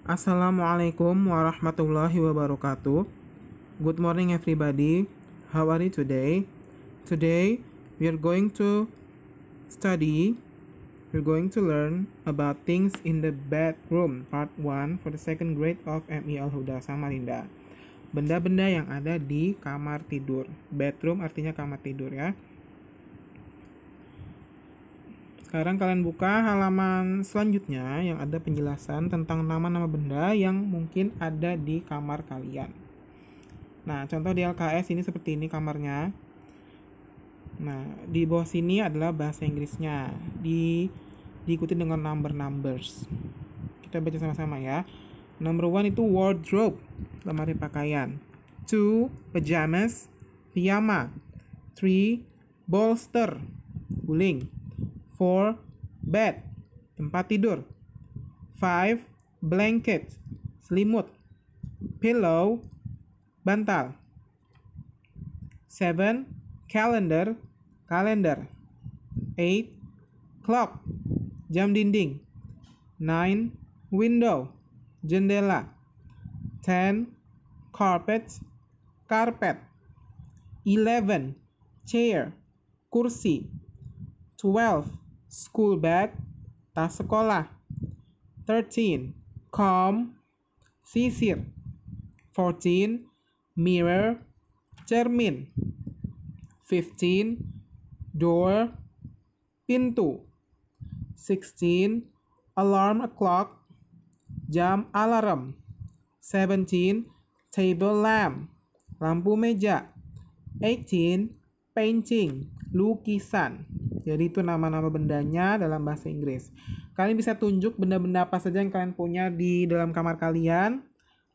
Assalamualaikum warahmatullahi wabarakatuh. Good morning everybody. How are you today? Today we are going to study, we're going to learn about things in the bedroom part 1 for the second grade of MI Al Huda Samarinda. Benda-benda yang ada di kamar tidur. Bedroom artinya kamar tidur ya. Sekarang kalian buka halaman selanjutnya yang ada penjelasan tentang nama-nama benda yang mungkin ada di kamar kalian. Nah, contoh di LKS ini seperti ini kamarnya. Nah, di bawah sini adalah bahasa Inggrisnya. Diikuti dengan numbers. Kita baca sama-sama ya. Number 1 itu wardrobe, lemari pakaian. 2, pajamas, piyama. 3, bolster, guling. 4, bed, tempat tidur. 5, blanket, selimut. Pillow, bantal. 7, calendar, kalender. 8, clock, jam dinding. 9, window, jendela. 10, carpet, karpet. 11, chair, kursi. 12, school bag, tas sekolah. 13, comb, sisir. 14, mirror, cermin. 15, door, pintu. 16, alarm clock, jam alarm. 17, table lamp, lampu meja. 18, painting, lukisan. Jadi itu nama-nama bendanya dalam bahasa Inggris. Kalian bisa tunjuk benda-benda apa saja yang kalian punya di dalam kamar kalian,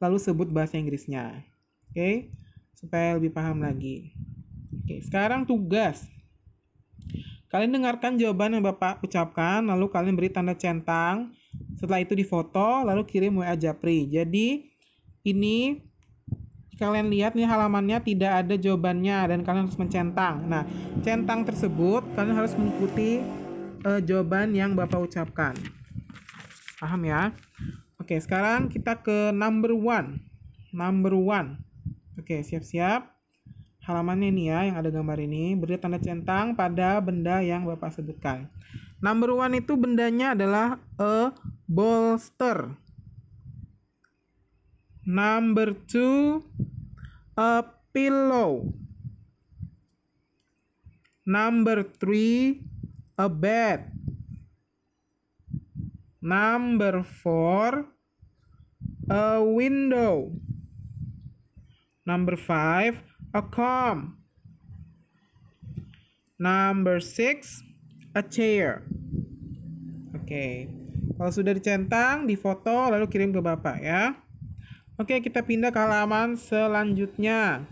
lalu sebut bahasa Inggrisnya. Oke? Supaya lebih paham lagi. Oke, sekarang tugas. Kalian dengarkan jawaban yang Bapak ucapkan, lalu kalian beri tanda centang. Setelah itu difoto, lalu kirim WA Japri. Jadi ini kalian lihat nih halamannya tidak ada jawabannya dan kalian harus mencentang. Nah, centang tersebut kalian harus mengikuti jawaban yang Bapak ucapkan. Paham ya? Oke, sekarang kita ke number 1. Oke, siap-siap. Halamannya ini ya yang ada gambar ini. Beri tanda centang pada benda yang Bapak sebutkan. Number 1 itu bendanya adalah a bolster. Number 2, a pillow. Number 3, a bed. Number 4, a window. Number 5, a comb. Number 6, a chair. Oke. Kalau sudah dicentang, difoto, lalu kirim ke Bapak ya. Oke, kita pindah ke halaman selanjutnya.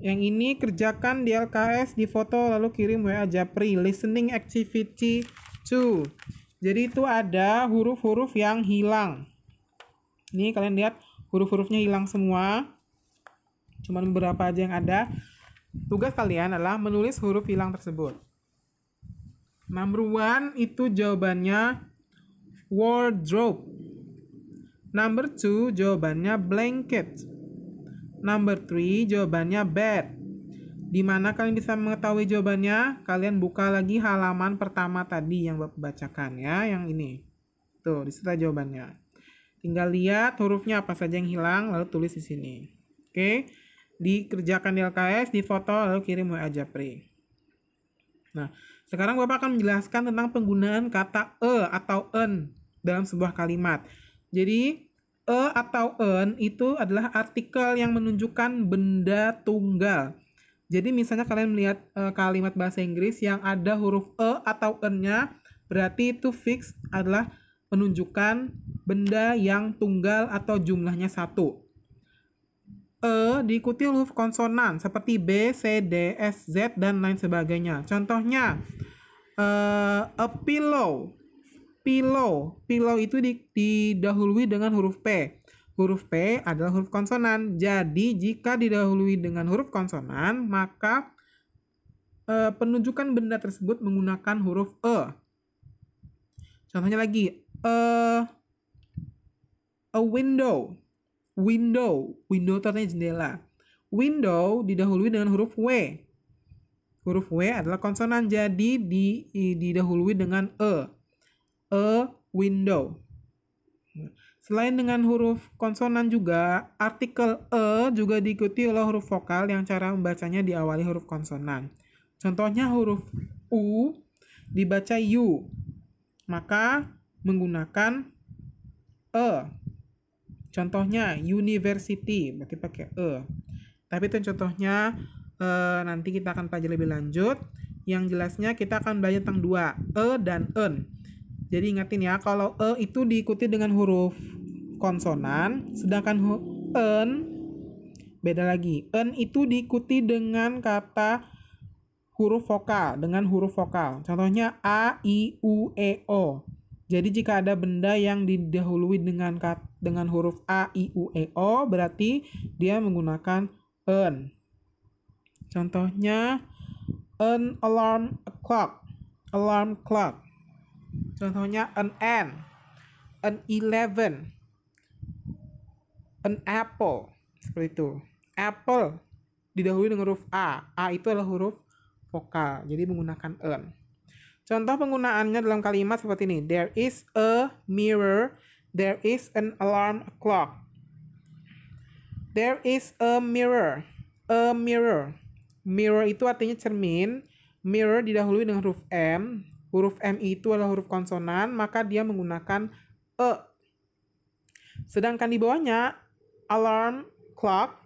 Yang ini kerjakan di LKS, di foto, lalu kirim WA Japri. Listening activity 2. Jadi itu ada huruf-huruf yang hilang. Ini kalian lihat huruf-hurufnya hilang semua. Cuma beberapa aja yang ada. Tugas kalian adalah menulis huruf hilang tersebut. Number 1 itu jawabannya wardrobe. Number 2 jawabannya blanket. Number 3 jawabannya bed. Di mana kalian bisa mengetahui jawabannya? Kalian buka lagi halaman pertama tadi yang Bapak bacakan ya, yang ini. Tuh, di situ jawabannya. Tinggal lihat hurufnya apa saja yang hilang lalu tulis di sini. Oke. Dikerjakan di LKS, difoto lalu kirim WA Japri. Nah, sekarang Bapak akan menjelaskan tentang penggunaan kata atau en dalam sebuah kalimat. Jadi, atau en itu adalah artikel yang menunjukkan benda tunggal. Jadi, misalnya kalian melihat kalimat bahasa Inggris yang ada huruf atau en-nya, berarti itu fix adalah menunjukkan benda yang tunggal atau jumlahnya 1. Diikuti huruf konsonan seperti B, C, D, S, Z, dan lain sebagainya. Contohnya, a pillow. Pillow itu didahului dengan huruf P. Huruf P adalah huruf konsonan. Jadi, jika didahului dengan huruf konsonan, maka penunjukan benda tersebut menggunakan huruf E. Contohnya lagi, a window. Window itu artinya jendela. Window didahului dengan huruf W. Huruf W adalah konsonan, jadi didahului dengan E. A window. Selain dengan huruf konsonan juga, artikel E juga diikuti oleh huruf vokal yang cara membacanya diawali huruf konsonan. Contohnya huruf U dibaca U, maka menggunakan E. Contohnya university, berarti pakai E. Tapi itu contohnya nanti kita akan pelajari lebih lanjut. Yang jelasnya kita akan belajar tentang dua, E dan En. Jadi ingatin ya, kalau E itu diikuti dengan huruf konsonan, sedangkan En beda lagi. En itu diikuti dengan kata huruf vokal, Contohnya A, I, U, E, O. Jadi jika ada benda yang didahului dengan huruf A, I, U, E, O, berarti dia menggunakan En. Contohnya an alarm clock. Contohnya an ant, an 11, an apple. Seperti itu. Apple didahului dengan huruf A. A itu adalah huruf vokal, jadi menggunakan an. Contoh penggunaannya dalam kalimat seperti ini. There is a mirror. There is an alarm clock. There is a mirror. A mirror. Mirror itu artinya cermin. Mirror didahului dengan huruf M. Huruf M itu adalah huruf konsonan, maka dia menggunakan E. Sedangkan di bawahnya, alarm clock.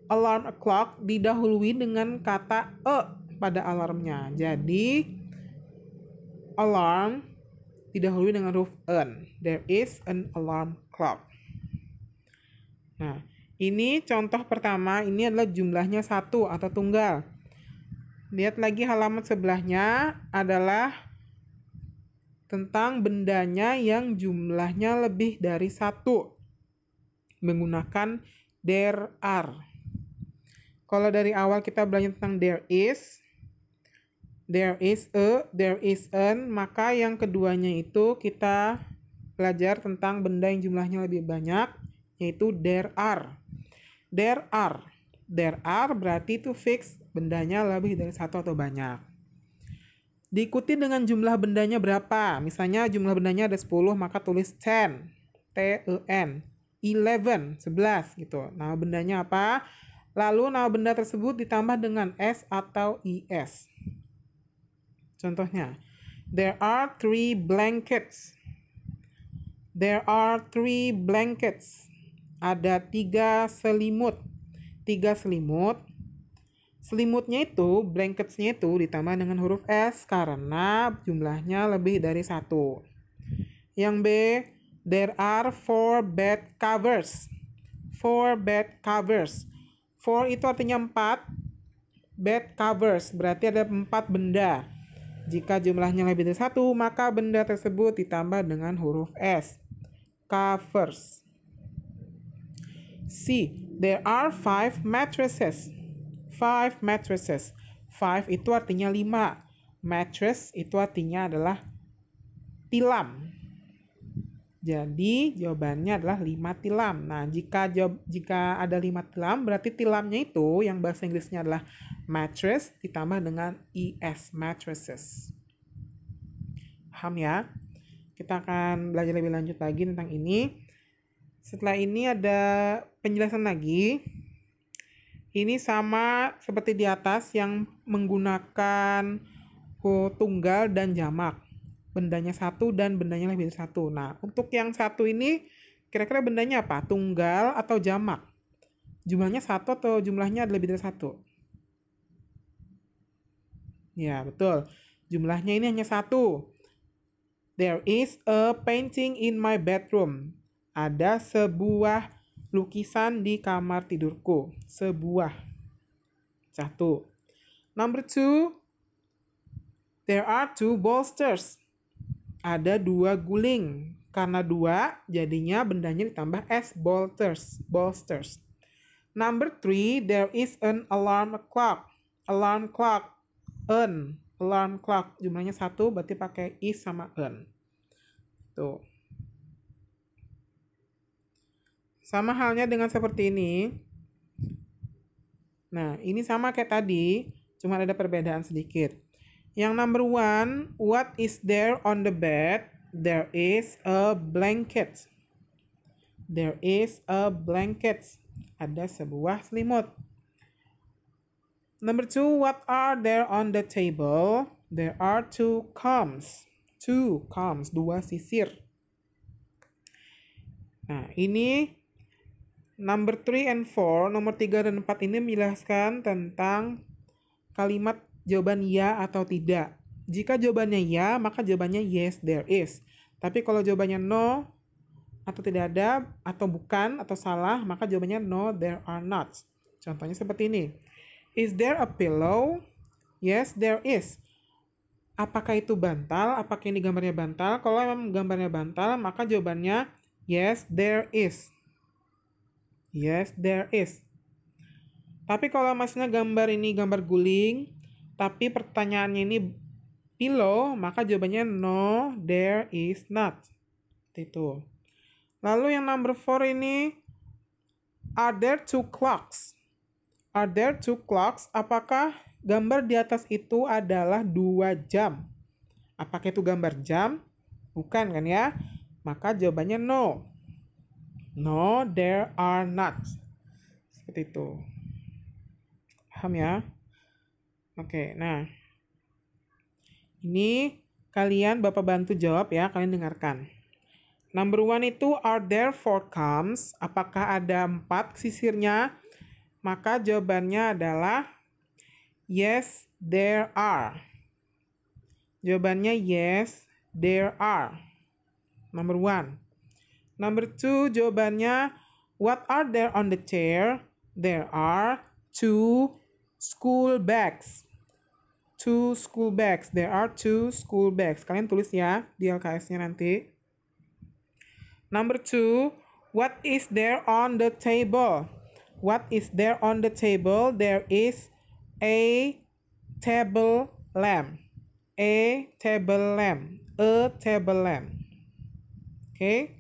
Alarm clock didahului dengan kata E pada alarmnya. Jadi, alarm didahului dengan huruf N. There is an alarm clock. Nah, ini contoh pertama, ini adalah jumlahnya 1 atau tunggal. Lihat lagi halaman sebelahnya adalah tentang bendanya yang jumlahnya lebih dari 1. Menggunakan there are. Kalau dari awal kita belajar tentang there is a, there is an, maka yang keduanya itu kita belajar tentang benda yang jumlahnya lebih banyak, yaitu there are. There are berarti itu fix, bendanya lebih dari 1 atau banyak. Diikuti dengan jumlah bendanya berapa. Misalnya jumlah bendanya ada 10, maka tulis 10. T-E-N. 11, 11 gitu. Nama bendanya apa? Lalu nama benda tersebut ditambah dengan S atau IS. Contohnya, there are 3 blankets. There are 3 blankets. Ada 3 selimut. 3 selimut. Selimutnya itu, blanketsnya itu ditambah dengan huruf S karena jumlahnya lebih dari 1. Yang B, there are 4 bed covers. 4 bed covers. 4 itu artinya 4. Bed covers berarti ada 4 benda. Jika jumlahnya lebih dari 1, maka benda tersebut ditambah dengan huruf S. Covers. C. There are 5 mattresses. 5 mattresses. 5 itu artinya 5. Mattress itu artinya adalah tilam. Jadi jawabannya adalah 5 tilam. Nah, jika ada 5 tilam, berarti tilamnya itu yang bahasa Inggrisnya adalah mattress ditambah dengan ES, mattresses. Paham ya? Kita akan belajar lebih lanjut lagi tentang ini. Setelah ini ada penjelasan lagi. Ini sama seperti di atas yang menggunakan tunggal dan jamak. Bendanya 1 dan bendanya lebih dari 1. Nah, untuk yang 1 ini kira-kira bendanya apa? Tunggal atau jamak? Jumlahnya 1 atau jumlahnya lebih dari 1? Ya, betul. Jumlahnya ini hanya 1. There is a painting in my bedroom. Ada sebuah lukisan di kamar tidurku. Sebuah. 1. Number 2. There are 2 bolsters. Ada 2 guling. Karena 2, jadinya bendanya ditambah S, bolsters. Number 3, there is an alarm clock. Alarm clock. Alarm clock. Jumlahnya 1, berarti pakai is sama an. Tuh. Sama halnya dengan seperti ini. Nah, ini sama kayak tadi, cuma ada perbedaan sedikit. Yang number 1, what is there on the bed? There is a blanket. There is a blanket. Ada sebuah selimut. Number 2, what are there on the table? There are 2 combs. 2 combs, 2 sisir. Nah, ini number 3 and 4, nomor 3 dan 4 ini menjelaskan tentang kalimat jawaban ya atau tidak. Jika jawabannya ya, maka jawabannya yes, there is. Tapi kalau jawabannya no, atau tidak ada, atau bukan, atau salah, maka jawabannya no, there are not. Contohnya seperti ini. Is there a pillow? Yes, there is. Apakah itu bantal? Apakah ini gambarnya bantal? Kalau memang gambarnya bantal, maka jawabannya yes, there is. Yes, there is. Tapi kalau maksudnya gambar ini gambar guling, tapi pertanyaannya ini pillow, maka jawabannya no, there is not. Itu. Lalu yang number 4 ini, are there 2 clocks? Are there 2 clocks? Apakah gambar di atas itu adalah 2 jam? Apakah itu gambar jam? Bukan kan ya? Maka jawabannya no. No, there are not. Seperti itu. Paham ya? Oke, nah. Ini kalian Bapak bantu jawab ya, kalian dengarkan. Number 1 itu, are there 4 combs? Apakah ada 4 sisirnya? Maka jawabannya adalah yes, there are. Jawabannya yes, there are. Number 1. Number 2, jawabannya what are there on the chair? There are 2 school bags. 2 school bags. There are 2 school bags. Kalian tulis ya di LKS-nya nanti. Number 2, what is there on the table? What is there on the table? There is a table lamp. A table lamp. A table lamp. Oke.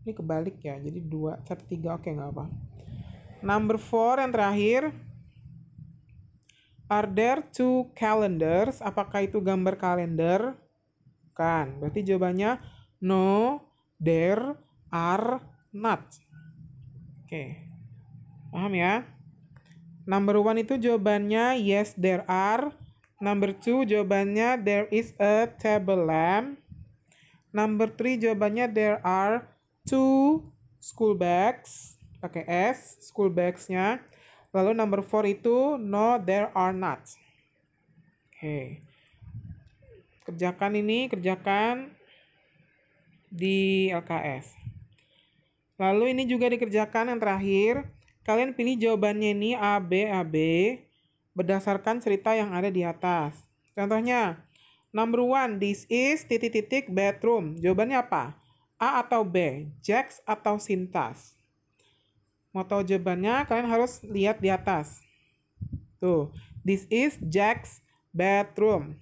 Ini kebalik ya, jadi 2, 1, 3, oke nggak apa. Number 4 yang terakhir. Are there 2 calendars? Apakah itu gambar kalender? Bukan, berarti jawabannya no, there are not. Oke, paham ya? Number 1 itu jawabannya yes, there are. Number 2 jawabannya there is a table lamp. Number 3 jawabannya there are 2 school bags, pakai S, school bags-nya. Lalu number 4 itu no, there are not. Oke. Kerjakan ini, kerjakan di LKS. Lalu ini juga dikerjakan yang terakhir. Kalian pilih jawabannya ini A, B, A, B berdasarkan cerita yang ada di atas. Contohnya, number 1, this is titik-titik bedroom. Jawabannya apa? A atau B? Jax atau Sintas? Mau tahu jawabannya, kalian harus lihat di atas. Tuh, this is Jack's bedroom.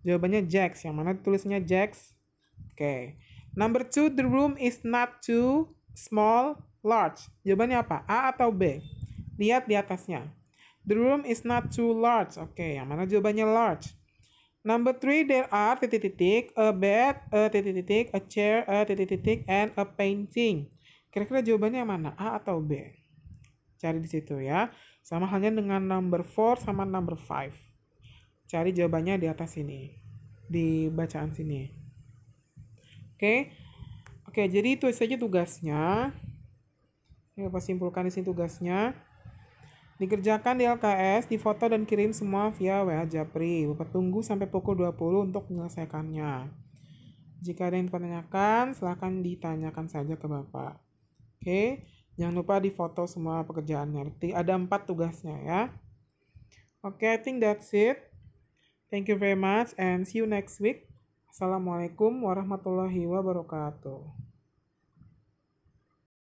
Jawabannya Jax. Yang mana tulisnya Jax? Oke. Number 2, the room is not too small, large. Jawabannya apa? A atau B? Lihat di atasnya. The room is not too large. Oke, yang mana jawabannya large? Number 3, there are titik-titik, a bed, a titik-titik, a chair, a titik-titik, and a painting. Kira-kira jawabannya yang mana? A atau B? Cari di situ ya. Sama halnya dengan number 4 sama number 5. Cari jawabannya di atas sini. Di bacaan sini. Oke. Oke, jadi itu saja tugasnya. Ini Bapak simpulkan di sini tugasnya. Dikerjakan di LKS, difoto dan kirim semua via WA Japri. Bapak tunggu sampai pukul 20 untuk menyelesaikannya. Jika ada yang ditanyakan, silahkan ditanyakan saja ke Bapak. Oke, jangan lupa difoto semua pekerjaannya. Ada 4 tugasnya ya. Oke, I think that's it. Thank you very much and see you next week. Assalamualaikum warahmatullahi wabarakatuh.